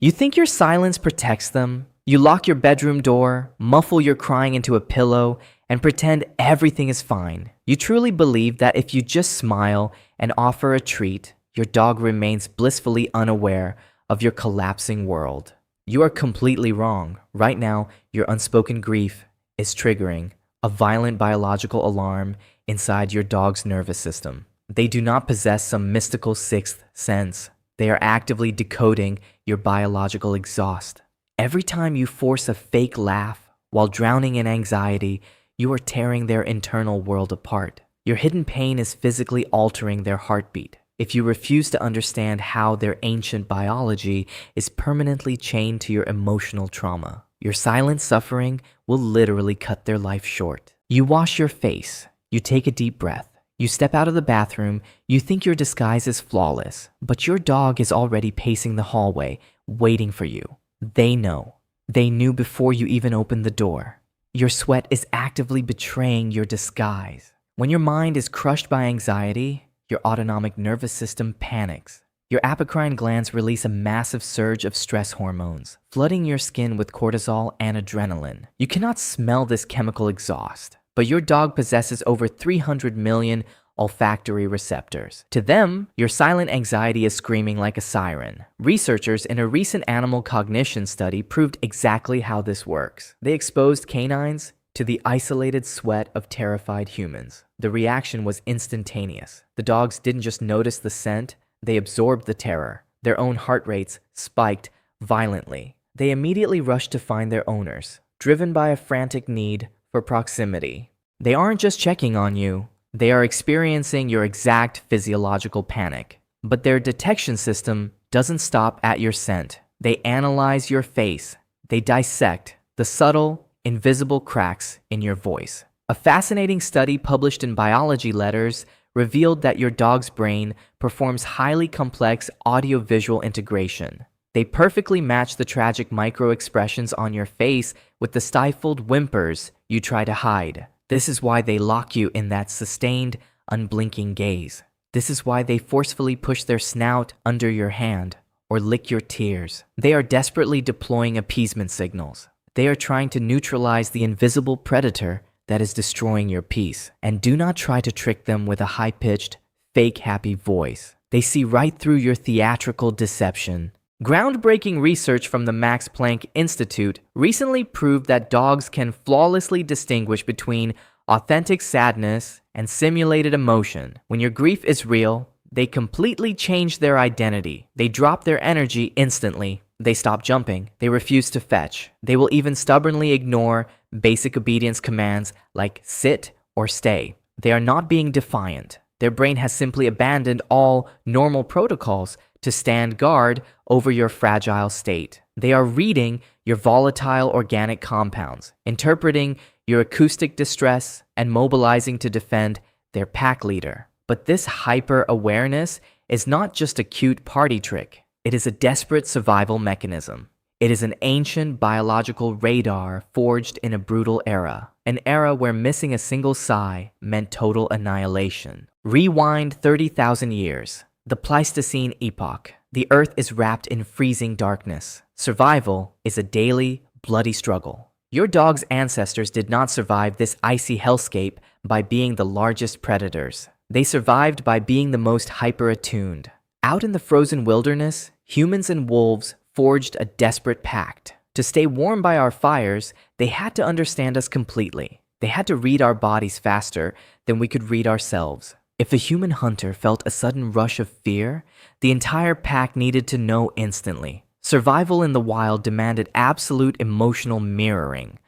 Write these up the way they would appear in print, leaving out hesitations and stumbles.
You think your silence protects them? You lock your bedroom door, muffle your crying into a pillow, and pretend everything is fine. You truly believe that if you just smile and offer a treat, your dog remains blissfully unaware of your collapsing world. You are completely wrong. Right now, your unspoken grief is triggering a violent biological alarm inside your dog's nervous system. They do not possess some mystical sixth sense. They are actively decoding your biological exhaust. Every time you force a fake laugh while drowning in anxiety, you are tearing their internal world apart. Your hidden pain is physically altering their heartbeat. If you refuse to understand how their ancient biology is permanently chained to your emotional trauma, your silent suffering will literally cut their life short. You wash your face. You take a deep breath. You step out of the bathroom. You think your disguise is flawless, but your dog is already pacing the hallway, waiting for you. They know. They knew before you even opened the door. Your sweat is actively betraying your disguise. When your mind is crushed by anxiety, your autonomic nervous system panics. Your apocrine glands release a massive surge of stress hormones, flooding your skin with cortisol and adrenaline. You cannot smell this chemical exhaust, but your dog possesses over 300 million olfactory receptors. To them, your silent anxiety is screaming like a siren. Researchers in a recent animal cognition study proved exactly how this works. They exposed canines to the isolated sweat of terrified humans. The reaction was instantaneous. The dogs didn't just notice the scent, they absorbed the terror. Their own heart rates spiked violently. They immediately rushed to find their owners, driven by a frantic need for proximity. They aren't just checking on you, they are experiencing your exact physiological panic. But their detection system doesn't stop at your scent. They analyze your face. They dissect the subtle, invisible cracks in your voice. A fascinating study published in Biology Letters revealed that your dog's brain performs highly complex audio-visual integration. They perfectly match the tragic micro-expressions on your face with the stifled whimpers you try to hide. This is why they lock you in that sustained, unblinking gaze. This is why they forcefully push their snout under your hand or lick your tears. They are desperately deploying appeasement signals. They are trying to neutralize the invisible predator that is destroying your peace. And do not try to trick them with a high-pitched, fake happy voice. They see right through your theatrical deception. Groundbreaking research from the Max Planck Institute recently proved that dogs can flawlessly distinguish between authentic sadness and simulated emotion. When your grief is real, they completely change their identity. They drop their energy instantly. They stop jumping. They refuse to fetch. They will even stubbornly ignore basic obedience commands like sit or stay. They are not being defiant. Their brain has simply abandoned all normal protocols to stand guard over your fragile state. They are reading your volatile organic compounds, interpreting your acoustic distress, and mobilizing to defend their pack leader. But this hyper-awareness is not just a cute party trick. It is a desperate survival mechanism. It is an ancient biological radar forged in a brutal era, an era where missing a single sigh meant total annihilation. Rewind 30,000 years, the Pleistocene epoch. The Earth is wrapped in freezing darkness. Survival is a daily, bloody struggle. Your dog's ancestors did not survive this icy hellscape by being the largest predators. They survived by being the most hyper-attuned. Out in the frozen wilderness, humans and wolves forged a desperate pact. To stay warm by our fires, they had to understand us completely. They had to read our bodies faster than we could read ourselves. If a human hunter felt a sudden rush of fear, the entire pack needed to know instantly. Survival in the wild demanded absolute emotional mirroring,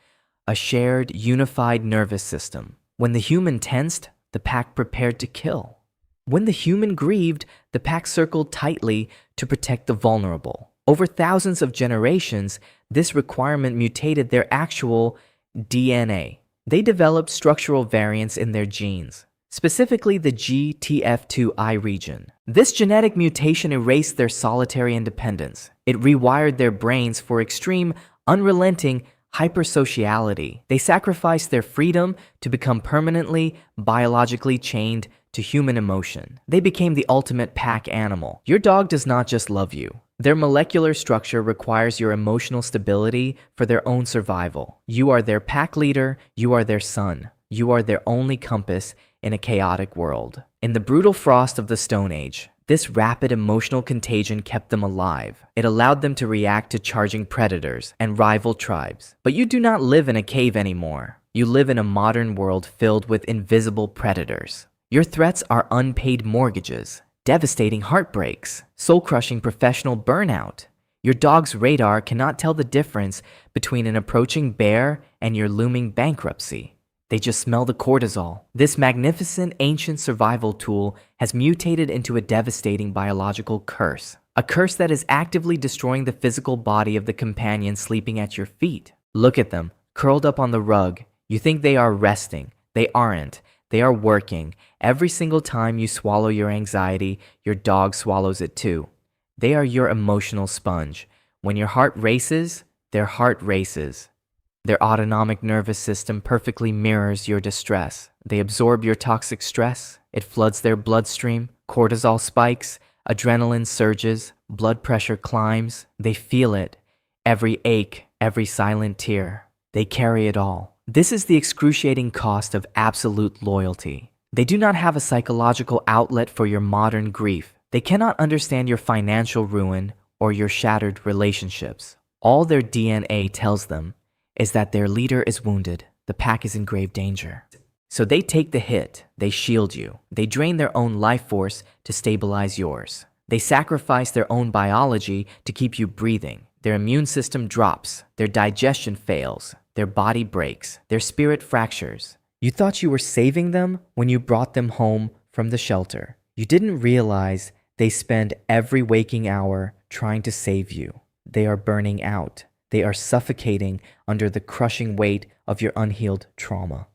a shared, unified nervous system. When the human tensed, the pack prepared to kill. When the human grieved, the pack circled tightly to protect the vulnerable. Over thousands of generations, this requirement mutated their actual DNA. They developed structural variants in their genes, specifically the GTF2I region. This genetic mutation erased their solitary independence. It rewired their brains for extreme, unrelenting hypersociality. They sacrifice their freedom to become permanently, biologically chained to human emotion. They became the ultimate pack animal. Your dog does not just love you. Their molecular structure requires your emotional stability for their own survival. You are their pack leader, you are their sun. You are their only compass in a chaotic world. In the brutal frost of the Stone Age, this rapid emotional contagion kept them alive. It allowed them to react to charging predators and rival tribes. But you do not live in a cave anymore. You live in a modern world filled with invisible predators. Your threats are unpaid mortgages, devastating heartbreaks, soul-crushing professional burnout. Your dog's radar cannot tell the difference between an approaching bear and your looming bankruptcy. They just smell the cortisol. This magnificent ancient survival tool has mutated into a devastating biological curse. A curse that is actively destroying the physical body of the companion sleeping at your feet. Look at them, curled up on the rug. You think they are resting. They aren't. They are working. Every single time you swallow your anxiety, your dog swallows it too. They are your emotional sponge. When your heart races, their heart races. Their autonomic nervous system perfectly mirrors your distress. They absorb your toxic stress. It floods their bloodstream. Cortisol spikes. Adrenaline surges. Blood pressure climbs. They feel it. Every ache, every silent tear. They carry it all. This is the excruciating cost of absolute loyalty. They do not have a psychological outlet for your modern grief. They cannot understand your financial ruin or your shattered relationships. All their DNA tells them is that their leader is wounded, the pack is in grave danger. So they take the hit, they shield you. They drain their own life force to stabilize yours. They sacrifice their own biology to keep you breathing. Their immune system drops, their digestion fails, their body breaks, their spirit fractures. You thought you were saving them when you brought them home from the shelter. You didn't realize they spend every waking hour trying to save you. They are burning out. They are suffocating under the crushing weight of your unhealed trauma.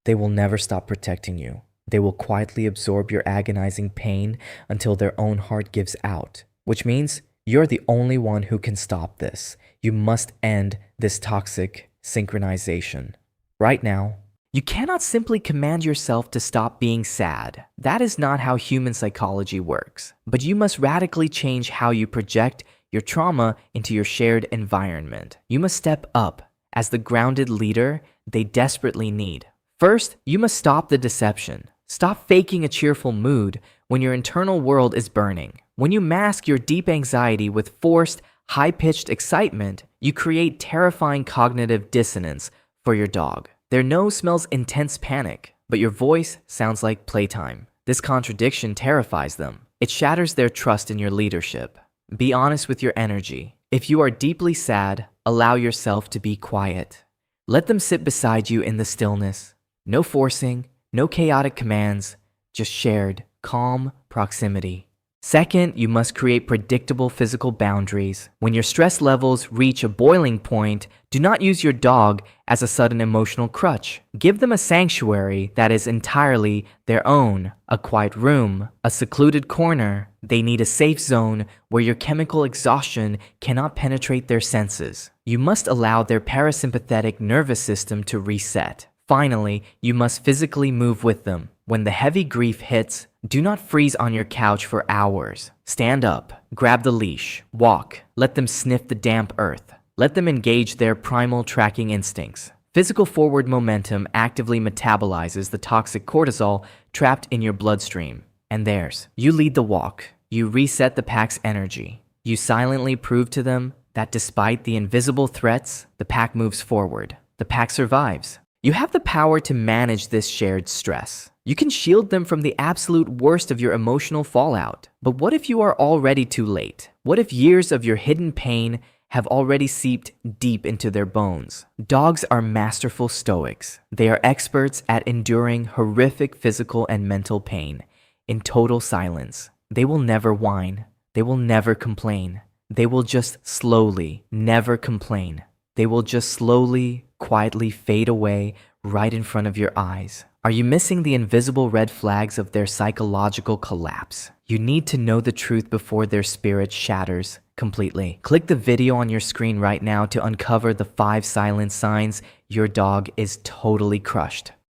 They will never stop protecting you. They will quietly absorb your agonizing pain until their own heart gives out, which means you're the only one who can stop this. You must end this toxic synchronization. Right now, you cannot simply command yourself to stop being sad. That is not how human psychology works. But you must radically change how you project your trauma into your shared environment. You must step up as the grounded leader they desperately need. First, you must stop the deception. Stop faking a cheerful mood when your internal world is burning. When you mask your deep anxiety with forced, high-pitched excitement, you create terrifying cognitive dissonance for your dog. Their nose smells intense panic, but your voice sounds like playtime. This contradiction terrifies them. It shatters their trust in your leadership. Be honest with your energy. If you are deeply sad, allow yourself to be quiet. Let them sit beside you in the stillness. No forcing, no chaotic commands, just shared, calm proximity. Second, you must create predictable physical boundaries. When your stress levels reach a boiling point, do not use your dog as a sudden emotional crutch. Give them a sanctuary that is entirely their own, a quiet room, a secluded corner. They need a safe zone where your chemical exhaustion cannot penetrate their senses. You must allow their parasympathetic nervous system to reset. Finally, you must physically move with them. When the heavy grief hits, do not freeze on your couch for hours. Stand up, grab the leash, walk, let them sniff the damp earth. Let them engage their primal tracking instincts. Physical forward momentum actively metabolizes the toxic cortisol trapped in your bloodstream and theirs. You lead the walk. You reset the pack's energy. You silently prove to them that despite the invisible threats, the pack moves forward. The pack survives. You have the power to manage this shared stress. You can shield them from the absolute worst of your emotional fallout. But what if you are already too late? What if years of your hidden pain have already seeped deep into their bones? Dogs are masterful stoics. They are experts at enduring horrific physical and mental pain in total silence. They will never whine. They will never complain. They will just slowly, never complain. They will just slowly, quietly fade away right in front of your eyes. Are you missing the invisible red flags of their psychological collapse? You need to know the truth before their spirit shatters completely. Click the video on your screen right now to uncover the 5 silent signs your dog is totally crushed.